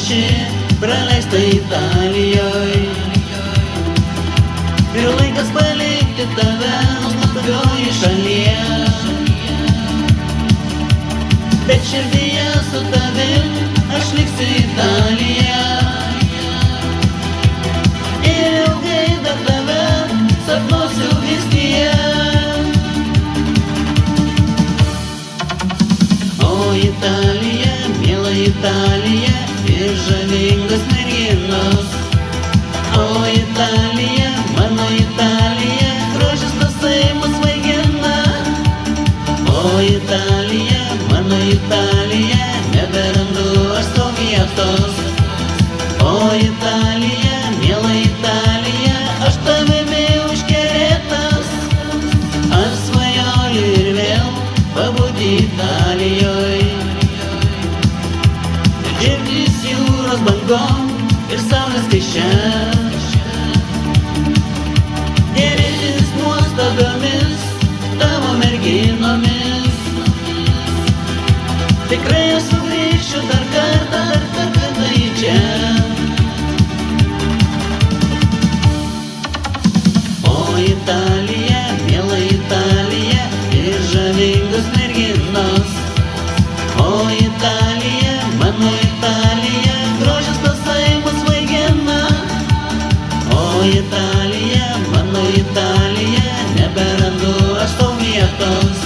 švenčių praleista Italijoje. Ir laikas palikti tave nuostabioje šalyje. Bet širdyje su tavim aš liksiu Italija. Ir ilgai dar tave sapnuosiu vis tiek. O Italija, miela Italija, ir žavingos merginos. O Italija, mano Italija, grožis tasai mus vaigina. O Italija, mano Italija, neberandu aš sau vietos. O Italija, miela Italija, aš tavimi užkerėtas. Aš svajoju ir vėl pabūti Italijoje. Džiaugtis jūros bangom ir saulės kaišia. Gėrėtis nuostabiomis tavo merginomis. Tikrai aš sugrįšiu dar kartą į čia. O Italija, miela Italija, ir žavingos merginos. O Italija, mano Italija, grožis tasai mus vaigina. O Italija, mano Italija, neberandu aš sau vietos.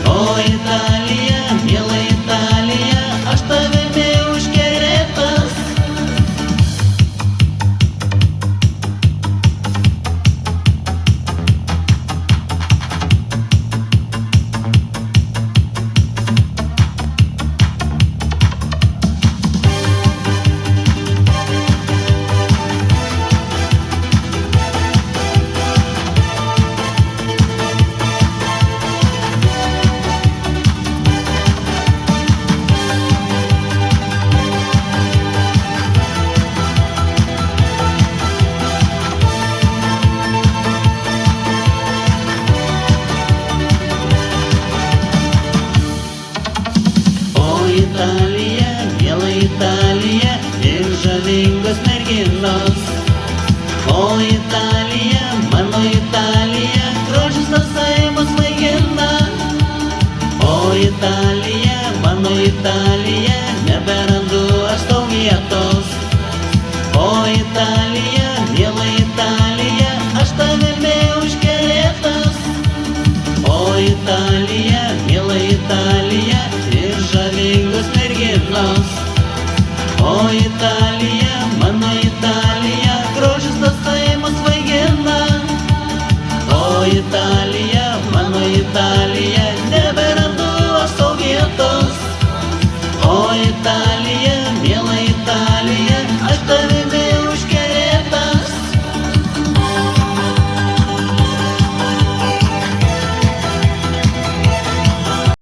O Italija, miela Italija, aš tavimi užkerėtas. Italija, miela Italija, ir žavingos merginos. O Italija, mano Italija, grožis tasai mus vaigina. O Italija, mano Italija, neberandu aš sau vietos. O Italija, miela Italija, aš tavimi užkerėtas. O Italija, miela Italija, ir žavingos merginos. O Italija, mano Italija, grožis tasai mus vaigina. O Italija, mano Italija,